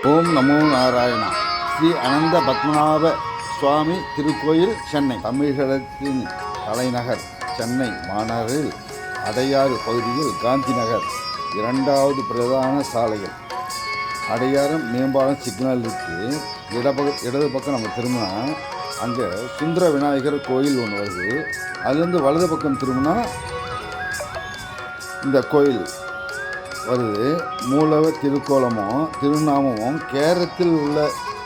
ஓம் நமோ நாராயணா. ஸ்ரீ அனந்த பத்மநாப சுவாமி திருக்கோயில், சென்னை. தமிழகத்தின் தலைநகர் சென்னை மாநகரில் அடையாறு பகுதியில் காந்தி நகர் 2வது பிரதான சாலையில் அடையாறு மேம்பாலம் சிக்னலுக்கு இடது பக்கம் நம்ம திரும்பினா அங்கே சுந்தர விநாயகர் கோயில் ஒன்று வருது. அதுலேருந்து வலது பக்கம் திரும்பினா இந்த கோயில் வருது. மூலவர் திருக்கோலமும் திருநாமமும் கேரளத்தில் உள்ள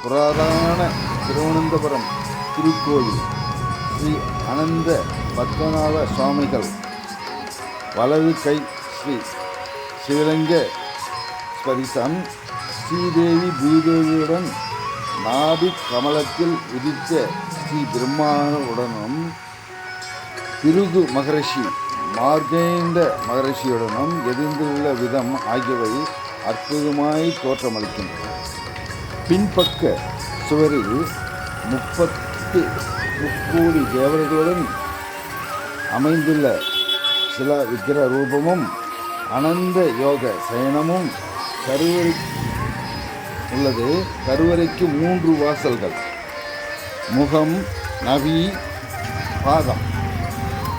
புராதன திருவனந்தபுரம் திருக்கோயில் ஸ்ரீ அனந்த பத்மநாப சுவாமிகள். வலது கை ஸ்ரீ சிவலிங்க ஸ்பரிசம். ஸ்ரீதேவி பூதேவியுடன் நாபி கமலத்தில் உதித்த ஸ்ரீ பிரம்மாவுடனும் பிருகு மகரிஷி மார்கேண்ட மகரிஷியுடனும் எதிர்ந்துள்ள விதம் ஆகியவை அற்புதமாய் தோற்றமளிக்கின்றன. பின்பக்க சுவரில் 30 முக்கோடி தேவர்களுடன் அமைந்துள்ள சில விக்கிர ரூபமும் அனந்த யோக சயனமும் கருவறை உள்ளது. கருவறைக்கு 3 வாசல்கள், முகம், நவி, பாதம்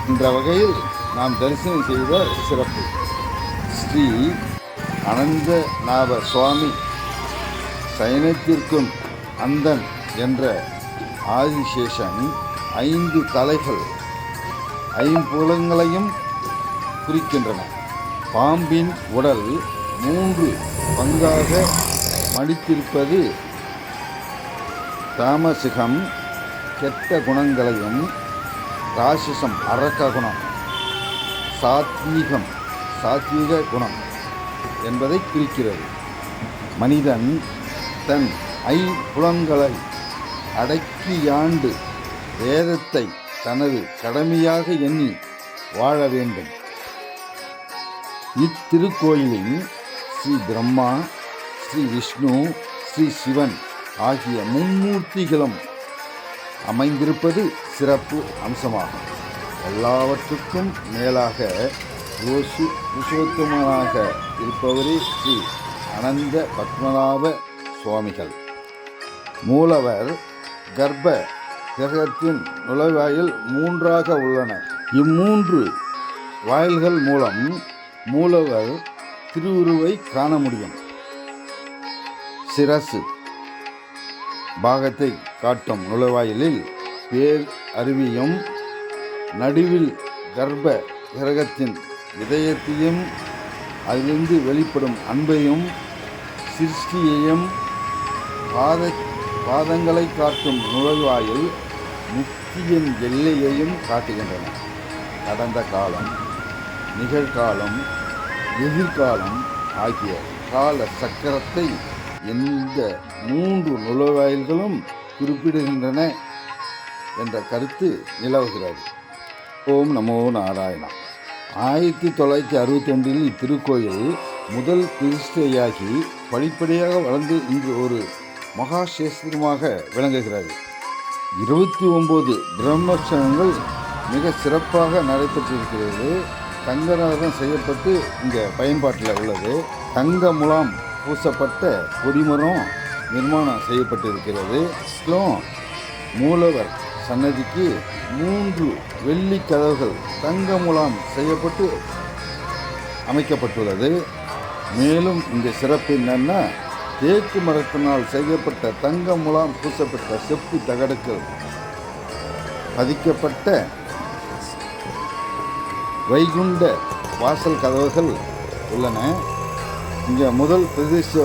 என்ற வகையில் நாம் தரிசனம் செய்த சிறப்பு. ஸ்ரீ அனந்தநாப சுவாமி சயனத்திற்கும் அந்தன் என்ற ஆதிசேஷன் 5 தலைகள் 5 குறிக்கின்றன. பாம்பின் உடல் 3 பங்காக மடித்திருப்பது தாமசிகம் கெட்ட குணங்களையும், ராசிசம் அரக்க குணம், சாத்வீக குணம் என்பதை குறிக்கிறது. மனிதன் தன் ஐம்புலன்களை அடக்கியாண்டு வேதத்தை தனது கடமையாக எண்ணி வாழ வேண்டும். இத்திருக்கோயிலின் ஸ்ரீ பிரம்மா, ஸ்ரீ விஷ்ணு, ஸ்ரீ சிவன் ஆகிய மும்மூர்த்திகளும் அமைந்திருப்பது சிறப்பு அம்சமாகும். எல்லாவற்றுக்கும் மேலாக புருஷோத்தமனாக இருப்பவரே ஸ்ரீ அனந்த பத்மநாப சுவாமிகள். மூலவர் கர்ப்ப கிரகத்தின் நுழைவாயில் 3ஆக உள்ளன. இம்மூன்று வாயில்கள் மூலம் மூலவர் திருவுருவை காண முடியும். சிரசு பாகத்தை காட்டும் நுழைவாயிலில் பேர் அருவியும், நடுவில் கர்ப்ப கிரகத்தின் இதயத்தையும், அதிலிருந்து வெளிப்படும் அன்பையும், சிருஷ்டியையும், பாதங்களை காட்டும் நுழைவாயில் முக்தியின் எல்லையையும் காட்டுகின்றன. கடந்த காலம், நிகழ்காலம், எதிர்காலம் ஆகிய கால சக்கரத்தை இந்த 3 நுழைவாயில்களும் குறிப்பிடுகின்றன என்ற கருத்து நிலவுகிறது. ஓம் நமோ நாராயணா. 1962 இத்திருக்கோயில் முதல் பிரதிஷ்டையாகி படிப்படியாக வளர்ந்து இன்று ஒரு மகாசேஸ்திரமாக விளங்குகிறது. 29 பிரம்மோற்சவங்கள் மிக சிறப்பாக நடைபெற்றிருக்கிறது. தங்கநகரம் செய்யப்பட்டு இங்கே பயன்பாட்டில் உள்ளது. தங்க முலாம் பூசப்பட்ட கொடிமரம் நிர்மாணம் செய்யப்பட்டிருக்கிறது. மூலவர் சன்னதிக்கு 3 வெள்ளி கதவுகள் தங்க முலாம் செய்யப்பட்டு அமைக்கப்பட்டுள்ளது. மேலும் இந்த சிறப்பு என்னன்னா, தேக்கு மரத்தினால் செய்யப்பட்ட தங்க முலாம் பூசப்பட்ட செப்பு தகடுகள் பதிக்கப்பட்ட வைகுண்ட வாசல் கதவுகள் உள்ளன. இங்கே முதல் பிரதிஷ்டை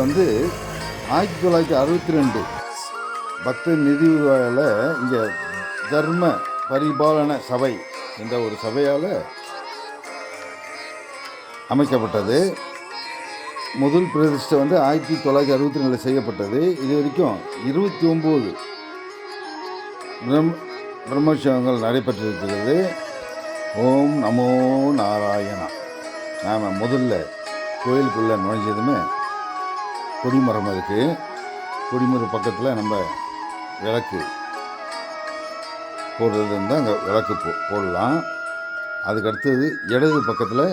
1962 பக்தர் நிதி உதவியால் இங்கே தர்ம பரிபாலன சபை என்ற ஒரு சபையால் அமைக்கப்பட்டது. முதல் பிரதிஷ்டை 1962 செய்யப்பட்டது. இது வரைக்கும் 29 பிரம்மோற்சவங்கள் நடைபெற்றிருக்கிறது. ஓம் நமோ நாராயணா. நாம் முதல்ல கோயிலுக்குள்ளே நுழைஞ்சதுமே கொடிமரம் இருக்குது. கொடிமரம் பக்கத்தில் நம்ம விளக்கு போடுறது இருந்தால் அங்கே விளக்கு போடலாம். அதுக்கடுத்தது இடது பக்கத்தில்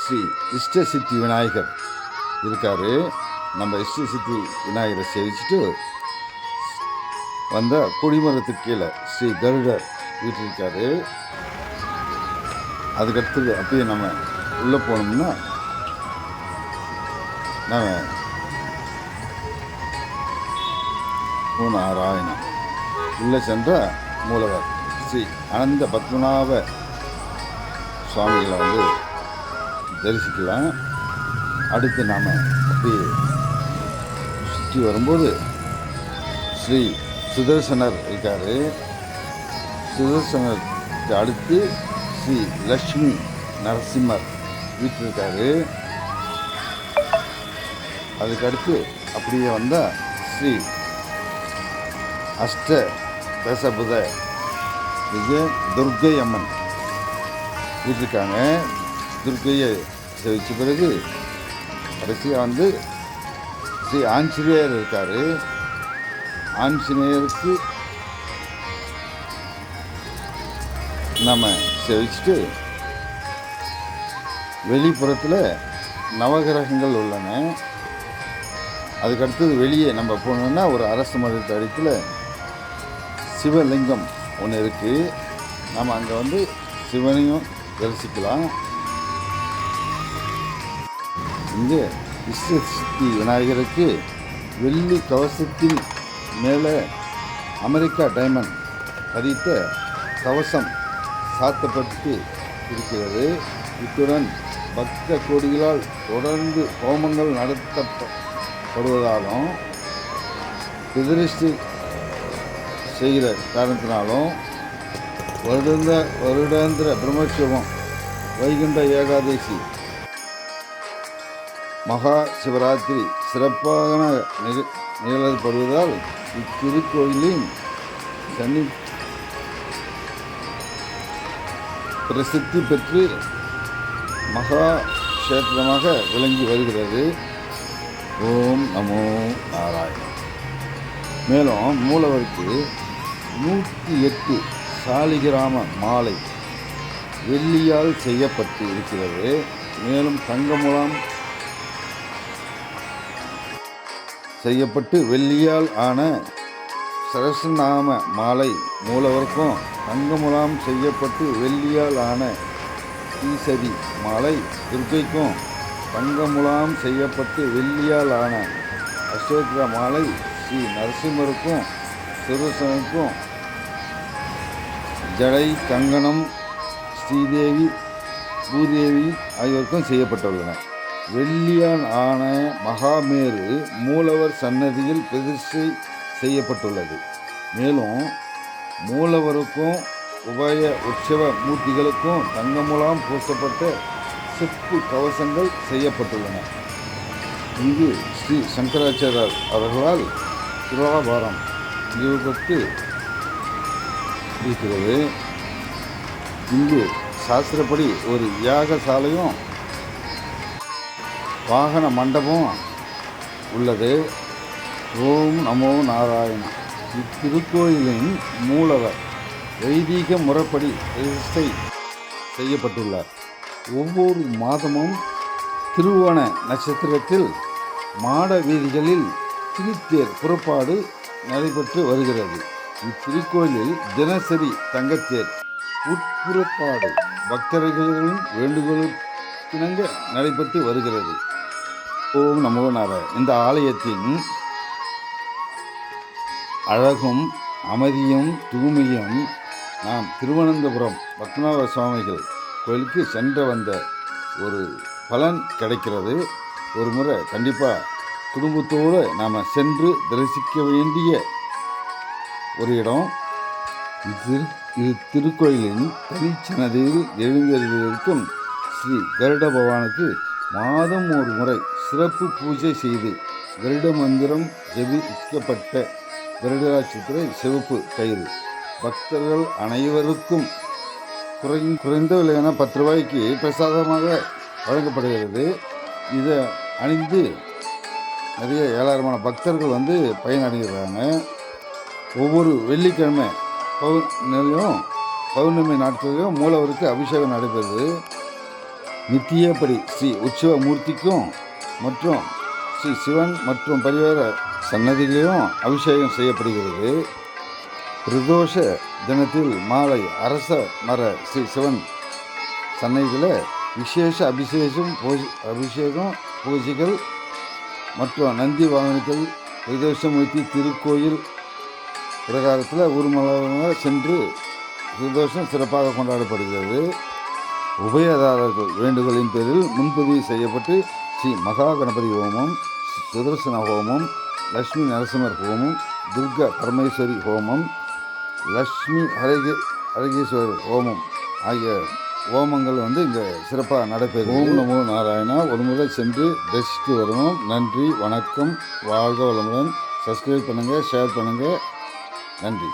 ஸ்ரீ இஷ்ட சித்தி விநாயகர் இருக்கார். நம்ம இஷ்ட சித்தி விநாயகரை சேவிச்சுட்டு வந்த கொடிமரத்துக்கு கீழே ஸ்ரீ கருடர் வீட்டிருக்காரு. அதுக்கடுத்து அப்படியே நம்ம உள்ளே போனோம்னா நம்ம நாராயணம் உள்ளே சென்ற மூலவர் ஸ்ரீ அனந்த பத்மநாப சுவாமிகளை தரிசிக்கலாம். அடுத்து நாம் அப்படியே சுற்றி வரும்போது ஸ்ரீ சுதர்சனர் இருக்கார். சுதர்சனருக்கு அடுத்து ஸ்ரீ லக்ஷ்மி நரசிம்மர் வீட்டிருக்காரு. அதுக்கடுத்து அப்படியே வந்தால் ஸ்ரீ அஷ்ட தசபுத விஜய துர்க்கை அம்மன் வீட்டிருக்காங்க. துர்க்கையை சேவிச்ச பிறகு கடைசியாக ஸ்ரீ ஆஞ்சநேயர் இருக்கார். ஆஞ்சநேயருக்கு நம்ம சேவிச்சுட்டு வெளிப்புறத்தில் நவகிரகங்கள் உள்ளன. அதுக்கடுத்தது வெளியே நம்ம போனோம்னா ஒரு அரசு மரத்து அடித்தில் சிவலிங்கம் ஒன்று இருக்குது. நம்ம அங்கே சிவனையும் தரிசிக்கலாம். இங்கே இஷ்ட சித்தி விநாயகருக்கு வெள்ளி கவசத்தின் மேலே அமெரிக்கா டைமண்ட் பதித்த கவசம் சாத்தப்பட்டு இருக்கிறது. இத்துடன் பக்த கோடிகளால் தொடர்ந்து ஹோமங்கள் நடத்தப்படுவதாலும் பிரதிஷ்டை செய்கிற காரணத்தினாலும் வருடாந்திர பிரம்மோற்சவம், வைகுண்ட ஏகாதசி, மகா சிவராத்திரி சிறப்பாக நிகழப்படுவதால் இத்திருக்கோயிலின் சன்னி பிரசித்தி பெற்று மகா கஷேத்திரமாக விளங்கி வருகிறது. ஓம் நமோ நாராயணம். மேலும் மூலவருக்கு 108 சாலிகிராம மாலை வெள்ளியால் செய்யப்பட்டு இருக்கிறது. மேலும் தங்கமுலாம் செய்யப்பட்டு வெள்ளியால் ஆன சரஸ்நாம மாலை மூலவருக்கும், தங்கமுலாம் செய்யப்பட்டு வெள்ளியால் ஆன ஈசதி மாலை துர்க்கைக்கும், தங்கமுலாம் செய்யப்பட்டு வெள்ளியால் ஆன அசோத்ர மாலை ஸ்ரீ நரசிம்மருக்கும் சுதர்சனுக்கும், ஜடை கங்கணம் ஸ்ரீதேவி பூதேவி ஆகியோருக்கும் செய்யப்பட்டுள்ளன. வெள்ளியால் ஆன மகாமேரு மூலவர் சன்னதியில் பிரதிஷ்டை செய்யப்பட்டுள்ளது. மேலும் மூலவருக்கும் உபய உற்சவ மூர்த்திகளுக்கும் தங்கமுலாம் பூசப்பட்ட செப்பு கவசங்கள் செய்யப்பட்டுள்ளன. இங்கு ஸ்ரீ சங்கராச்சாரியர் அவர்களால் துலாபாரம் நிறுவப்பட்டு இருக்கிறது. இங்கு சாஸ்திரப்படி ஒரு யாகசாலையும் வாகன மண்டபம் உள்ளது. ஓம் நமோ நாராயணா. இத்திருக்கோயிலின் மூலவர் வைதீக முறைப்படி பிரதிஷ்டை செய்யப்பட்டுள்ளார். ஒவ்வொரு மாதமும் திருவோண நட்சத்திரத்தில் மாட வீதிகளில் திருத்தேர் புறப்பாடு நடைபெற்று வருகிறது. இத்திருக்கோயிலில் தினசரி தங்கத்தேர் உட்புறப்பாடு பக்தர்களின் வேண்டுகோளுக்கிணங்க நடைபெற்று வருகிறது. ஓம் நமோ நாராயண. இந்த ஆலயத்தின் அழகும் அமைதியும் தூய்மையும் நாம் திருவனந்தபுரம் பத்மநாப சுவாமிகள் கோயிலுக்கு சென்று வந்த ஒரு பலன் கிடைக்கிறது. ஒரு முறை கண்டிப்பாக குடும்பத்தோடு நாம் சென்று தரிசிக்க வேண்டிய ஒரு இடம். இது திருக்கோயிலின் தனிச்சன்னதியில் எழுந்தருளியிருக்கும் ஸ்ரீ கருட பகவானுக்கு மாதம் ஒரு முறை சிறப்பு பூஜை செய்து கருட மந்திரம் ஜெபிக்கப்பட்ட கருடாட்சத்திரை சிவப்பு கயிறு பக்தர்கள் அனைவருக்கும் குறைந்த விலையான 10 ரூபாய்க்கு பிரசாதமாக வழங்கப்படுகிறது. இதை அணிந்து நிறைய ஏராளமான பக்தர்கள் பயனடைகிறாங்க. ஒவ்வொரு வெள்ளிக்கிழமை பௌர்ணமி நாட்களிலும் மூலவருக்கு அபிஷேகம் நடைபெறுது. நித்தியப்படி ஸ்ரீ உற்சவ மூர்த்திக்கும் மற்றும் ஸ்ரீ சிவன் மற்றும் பரிவார சன்னதிகளிலும் அபிஷேகம் செய்யப்படுகிறது. பிரதோஷ தினத்தில் மாலை அரச மர ஸ்ரீ சிவன் சன்னதியில் விசேஷ அபிஷேகம் பூஜைகள் மற்றும் நந்தி வாகனத்தில் பிரதோஷமூர்த்தி திருக்கோயில் பிரகாரத்தில் ஊர்வலமாக சென்று பிரதோஷம் சிறப்பாக கொண்டாடப்படுகிறது. உபயதாரர்கள் வேண்டுகோளின் பேரில் முன்பதிவு செய்யப்பட்டு ஸ்ரீ மகா கணபதி ஹோமம், சுதர்சன ஹோமம், லட்சுமி நரசிம்மர் ஹோமம், துர்கா பரமேஸ்வரி ஹோமம், லக்ஷ்மி ஹரகேஸ்வரர் ஹோமம் ஆகிய ஹோமங்கள் இங்கே சிறப்பாக நடைபெறும். ஓம் நமோ நாராயணா. ஒரு முறை சென்று தரிசித்து வருவோம். நன்றி, வணக்கம், வாழ்க வளமுடன். சப்ஸ்கிரைப் பண்ணுங்கள், ஷேர் பண்ணுங்கள். நன்றி.